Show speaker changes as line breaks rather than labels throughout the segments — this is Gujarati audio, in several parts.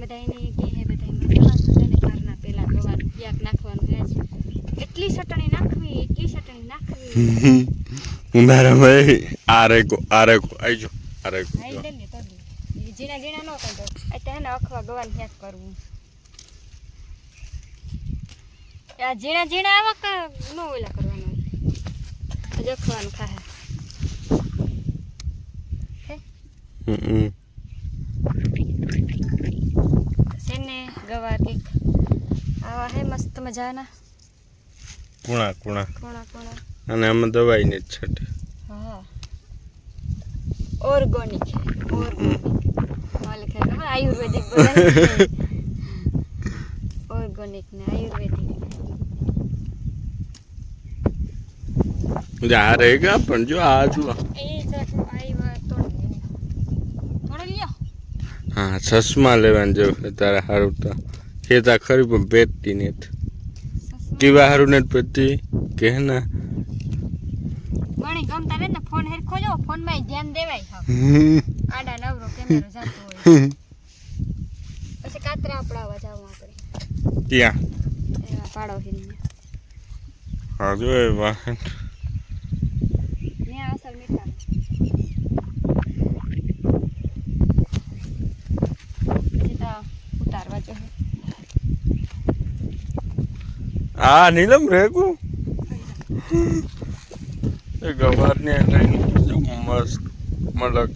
બધાયને કે હે બધાયમાં જવાને ઘરના પેલા ગવાર ક્યાંક નાખવાનું હે એટલી ચટણી નાખવી
ઉનાળામાં આરેકો આઈજો આરેકો
હાઈ લે ને તો જીણા જીણા નો કરતો એટલે હે ને અખવા ગવાર હેક કરવું આ જીણા જીણા આવા નો ઓલા કરવાનું જખવાનું ખાહે સેને ગવાર કેક આવા હે મસ્ત મજાના
કુણા અને આમાં દવાઈ ને છટે
હા ઓર્ગેનિક ઓર્ગેનિક ખબર આયુર્વેદિક બોલાય ઓર્ગેનિક ને આયુર્વેદિક
જા रहेगा પણ જો આ જો
એ જરા આઈ વાત થોડો લ્યો
હા ચશ્મા લેવાનું જો તારા હારું તો ખેતા ખરી પણ બેટતી ને કેવા હારું ને પતિ કે ના
ગણી ગમતા ને ફોન હેર ખોજો ફોન માં ધ્યાન દેવાય હા આડા નવરો કેમેરો જાતો હોય પછી કાતરા આપડાવા જાવ આપણે
ત્યાં
એવા પાડો હિને
હા જો એ વાહન
ને અસલ મીઠા પછી તો ઉતારવા જો
આ નીલમ રેગુ એ ગવાર ને મસ્ત મલક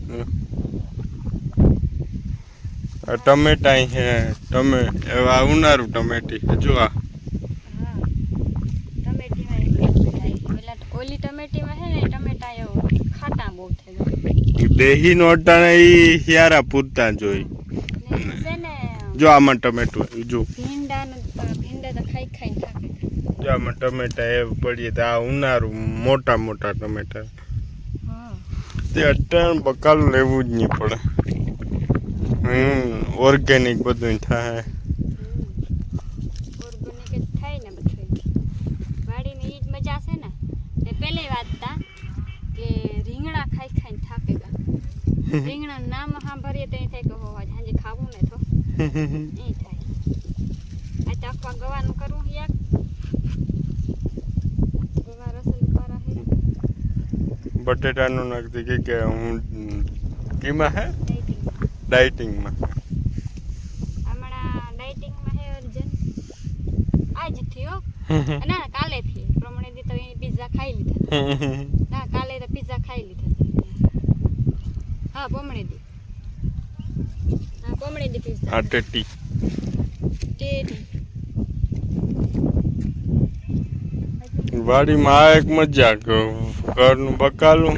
ટમેટા હે ટમે એવા ઉનારું ટમેટી જો આ
ઓલી ટમેટીમાં હે ને ટમેટા એવું ખાટા બહુ થઈ જાય
દેહી નોટાને ઈ હિયારા પૂરતા જોઈ
છે ને
જો આમાં ટમેટો જો
ભીંડા તો ખાઈ ખાઈને થાકે
જો આમાં ટમેટા એ પડીએ તો આ ઉનારું મોટા મોટા ટમેટા
હા
તે અટાણ બકાલું લેવું જ નહીં પડે ઓર્ગેનિક બધું થાય
ઓર્ગેનિક જ થાય ને બધું વાડીની ઈ જ મજા છે ને પહેલી વાત તા કે રીંગણા ખાઈ ખાઈને થાકે ગયા રીંગણા નામ સાંભળીએ તો થાય કે હો સાંજે ખાવું ને તો એ થાય આ ચાખવા ગવાનું કરવું યાર ગવા રસલ પારા હે
બટેટાનું નાખતી કે હું કીમાં હે ડાયટિંગમાં
હમણાં ડાયટિંગમાં હે અર્જન આજ થયો ના કાલે થી પ્રમાણે દી તો એની પિઝા ખાઈ લીધા ના કાલે તો પિઝા ખાઈ લીધા હા પોમણે દી પિઝા
આ ટેટી વાડીમાં આ એક મજા ઘરનું બકાલું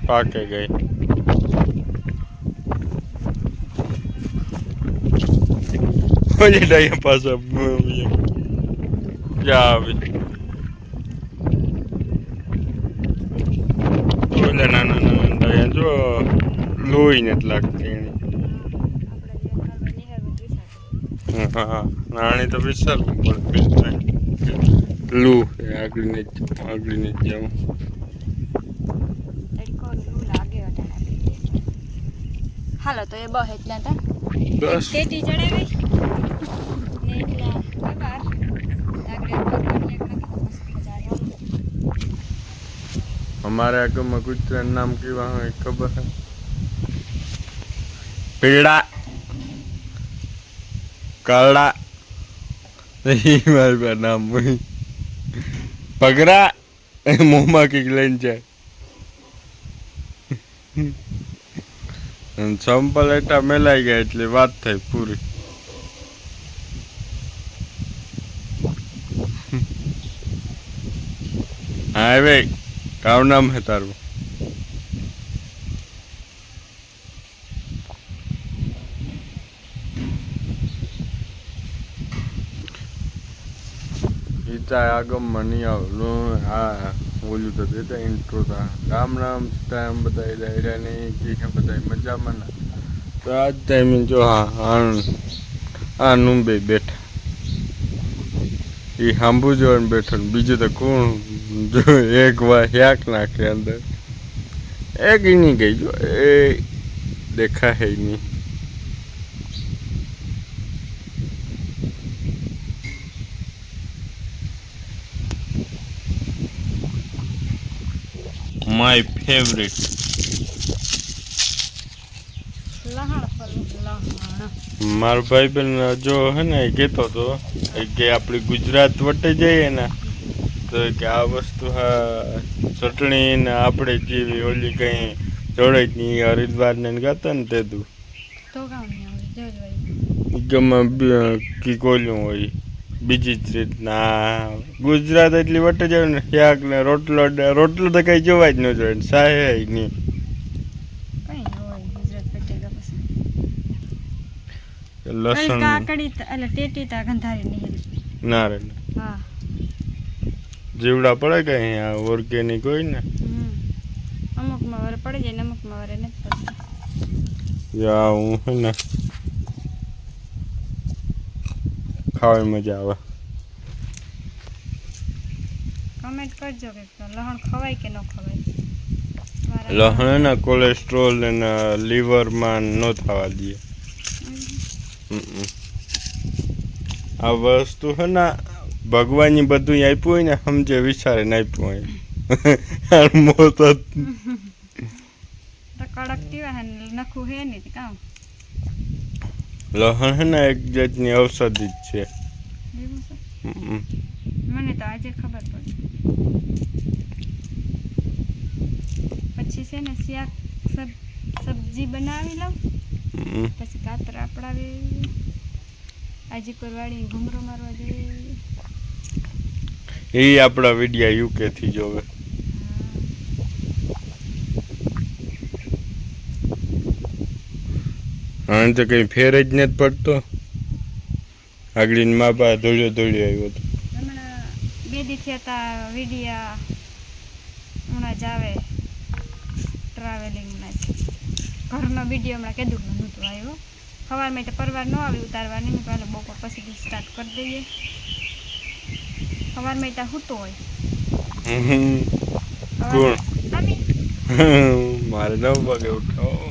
પાકે ગઈ ઓલી ડાયા પાછા જા આવી ઓલા નાના ડાયા જો લોહી નથી લાગતી એની હા નાની તો વિચારવું પડે લૂ આગળ ને જાઉં
હાલો તો એ બહે એટલા તા
બસ
ટેટી ચડાવી ને એટલા ગવાર આગળ ભગવાન એક મસ્ત મજા
हमारे आगे में कुछ नाम की वहाँ खबर है पेड़ा काला नहीं मारे पे नाम पगड़ा मुँह की लाइन जाए संपल एटा मेलाई गया એટલે વાત થઈ પૂરી હા ભાઈ કામ નામ હે તારું ઈતા આગમ મની આવલું હા બોલ્યું તો દેતા ઇન્ટ્રો તા રામ રામ ટાઈમ બતાવી રહ્યા નહીં કે બતાવી મજામાં ના તો આજ ટાઈમે જો હા આ નું બે બેઠા એ સાંભળજો બેઠો બીજું તો કોણ જો એક વાર યાક નાખે અંદર એક નહીં ગઈ જો એ દેખા હે નહીં માય ફેવરેટ
લહણ ફળ લહણ
મારો ભાઈ બેન જો હે ને એ કહેતો હતો કે આપણી ગુજરાત વટે જઈએ ને તો કે આ વસ્તુ હા ચટણી ને આપણે જેવી ઓલી કંઈ જોડે જ નહીં હરિદ્વાર ને ગાતા ને તે તું
તો કામ નહીં આવે જોજવાય
ગમે કી કોલ્યું હોય બીજી જ રીતના ગુજરાત એટલી વટે જાય ને શાક ને રોટલો તો કઈ જોવા જ ન જોઈએ ને સાહે નહીં
કઈ ન હોય ગુજરાત પટેલા પછી
લસણ
કાકડી એટલે ટેટી તા ગંધારી નહીં
ના રે
હા
જીવડા પડે કે અહીંયા ઓર્ગેનિક હોય ને
અમુકમાં વારે પડી જાય ને અમુકમાં વારે નથી પડતી
યા હું હે ને ખાવાની મજા આવે
કમેન્ટ કરજો કે લહણ ખવાય કે ન ખવાય
લહણ ને કોલેસ્ટ્રોલ ને લીવરમાં ન થવા દે આ વસ્તુ હે ને ભગવાનની બધું આપ્યું હોય ને સમજે વિચારે ને આપ્યું હોય મોત
તો કડક તીવા હે નખું હે નહીં કામ
લહણ હે ને એક જાતની ઔષધિ જ છે
એવું છે મને તો આજે ખબર પડી પછી છે ને શાક સબ્જી બનાવી લઉં પછી કાતર આપડાવી આજે કરવાડી ઘૂમરો મારવા જઈએ
એ આપણા વિડિયા યુકે થી જોવે હા તો કઈ ફેર જ નથી પડતો આગળ મા બા ધોળ્યો આવ્યો હતો
હમણાં 2 દી થયા હતા વિડિયા હમણાં જ આવે ટ્રાવેલિંગના ઘરનો વિડીયો હમણાં કીધું કે નહોતું આવ્યો સવારમાં તો પરવાર ન આવી ઉતારવાની મેં પહેલાં બપોર પછી સ્ટાર્ટ કરી દઈએ સવારમાં ત્યાં સૂતો હોય
કોણ
અમે
મારે 9 વાગે ઉઠાવો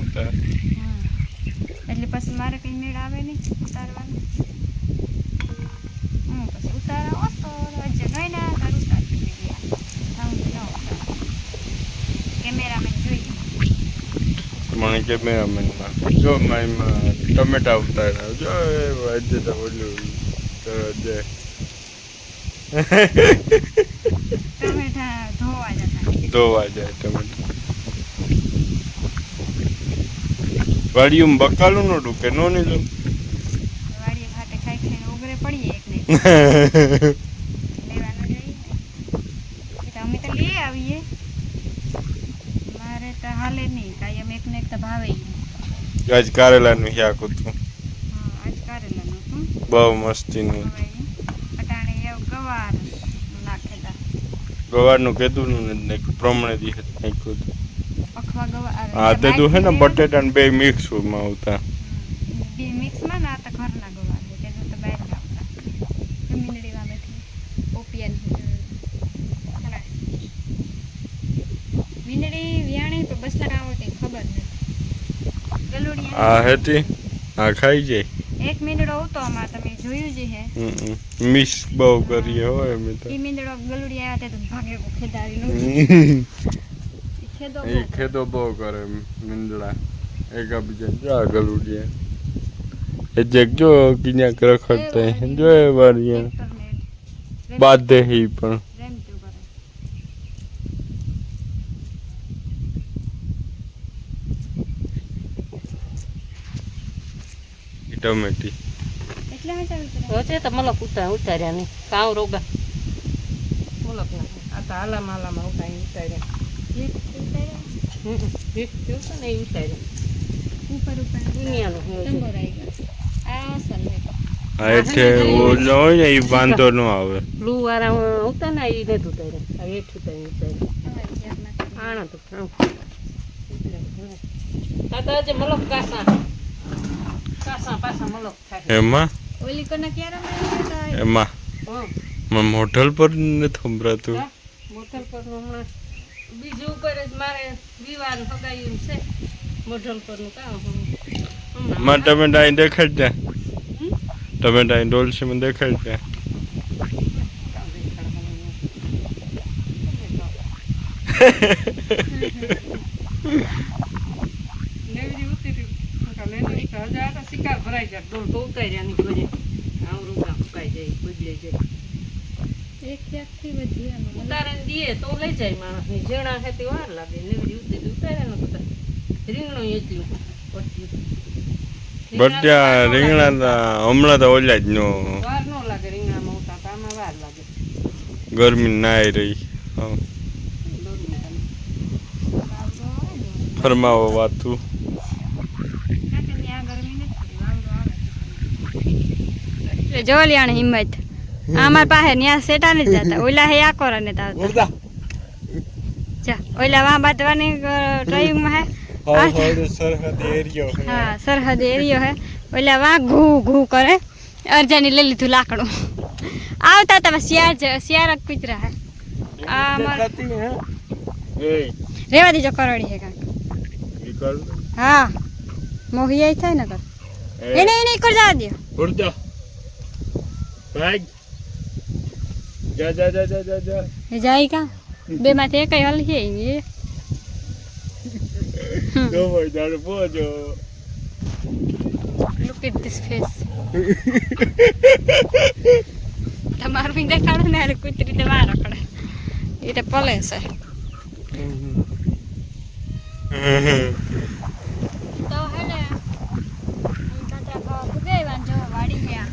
એટલે પછી મારે કંઈ મેળ આવે નહીં ઉતારવાનું હું પછી ઉતારા તો વચ્ચે ગઈ ના તારું ઉતારતી ગયા કેમેરામેન જોઈએ
મને કેમેરામેનમાં જો મારીમાં ટમેટા ઉતાર્યા જો આજે તો ઓલું જે
ટમેટા ધોવા જતા
ધોવા જાય ટમેટા વાડીયું બકાલું નો ડૂકે નો નહીં લો
વાડીએ ખાતે ખાઈ ખાઈને ઉગરે પડીએ એક ને લેવા ન જઈએ એટલે અમે તો લઈ આવીએ મારે તો હાલે નહીં કાંઈ અમે એકને એક તો ભાવે
આજ કારેલાનું શાક હતું
હા આજ કારેલાનું હતું
બહુ મસ્તીનું
અટાણે એવું ગવાર નાખેલા
ગવારનું કીધું ને પ્રમાણે દી નાખ્યું
અખવા ગવાર
હા તે તું હે ને બટેટા ને બે મિક્સ માં આવતા
બે મિક્સમાં ના તો ઘરના ગવાર છે તે તો બહાર આવતા મીંદડીમાં બેઠી ઓપિયન મીંદડી વ્યાણી તો બસલા કામ હોય ખબર નથી ગલુડિયા
આ હતી આ ખાઈ જાય
એક મીંદડો હતો આમાં તમે જોયું જ હે
મિસ બહુ કરીએ હોય અમે તો
ઈ મીંદડો ગલુડી આવ્યા તે તો ભાગે ખેદારી નો ખેદો
એ ખેતો બહુ કરે મીંદડા એક બીજા જા ગલુડિયા એ જો કિન્યા રખડતા જો એ વારિયા બાધે હી પણ ટમેટી
એટલે મેં ચાલુ
હોચે તો મલક ઉતાર્યા નહીં કાવ રોગા મલક ના આ તો આલામાં ઉતાર્યા એક થયું છે ને એ ઉતાર્યા
ઉપર
દુનિયાનું
ટંગો રહી ગયો આ અસલ હે
આ એટલે ઓલો હોય ને એ વાંધો ન આવે
બ્લુ વાળા ઉતા ને એ નથી ઉતાર્યા આ હેઠ ઉતાર્યા આણા તો આ તો જે મલક કાસા પાછા મલક થાય
એમાં
ઓલી કોના ક્યારે મળ્યા
એમાં
હા
હોટલ પર નથી સંભળાતું
મોઢલ પરનું હમણાં બીજું ઉપર જ મારે વિવાન હગાયું છે મોઢલ પરનું કામ
માં ટમેટા અહીં દેખાડ દે ટમેટા અહીં ડોલસી માં દેખાડ દે
શિકાર ભરાઈ જાય ડોલ તો ઉતાર્યા ની ઘરે આવરું કામ મુકાઈ જાય બદલે જાય
એક ત્યાંથી વધી એમ
ઉતારે દે તો લઈ જાય માણસની જેણા છે તે વાર લાગે નેવડી ઉતરી ઉતારે ને બધા રીંગણું એટલું
બટ્યા રીંગણા હમણાં તો ઓલા જ નો
વાર ન લાગે રીંગણામાં ઉતારતા આમાં વાર લાગે
ગરમી નાઈ રહી ફરમાવો વાતું
જોલિયાણ હિંમત અમાર પાસે ન્યા સેટા ને જતા ઓલા હે આકોરા ને તાવતા જા ઓલા વાં બાતવાની ડ્રાઈવિંગ માં હે
સરહદ એરિયો
હા સરહદ એરિયો હે ઓલા વાં ઘૂ ઘૂ કરે અરજાની લઈ લીધું લાકડું આવતા તમે શિયાર કુતરા હે આ અમાર રેવા દીજો કરડી હે કાંક હા મોહિયા થાય ને કર એને કર જા દે
ઉડતા ભાગ જા જા જા જા જા જા
એ જાય કા બે માંથી એકઈ હલ છે ને
જો ભાઈ તારે પોજો
લુક એટ ધીસ ફેસ તમારું બી દેખાડો ને કુતરી તો વાર રખડે એ તો પલે છે તો હેડે તાતા ખાવા પુગે વાંજો વાડી ગયા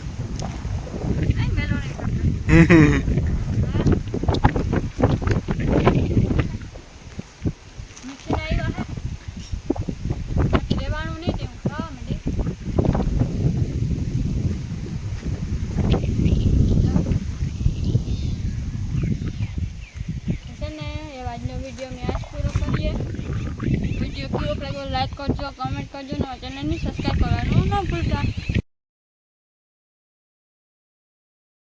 આઈ મેલો ને વિડીયો કેવો લાઈક કરજો કમેન્ટ કરજો ને ચેનલને સબસ્ક્રાઈબ કરવાનું ન ભૂલતા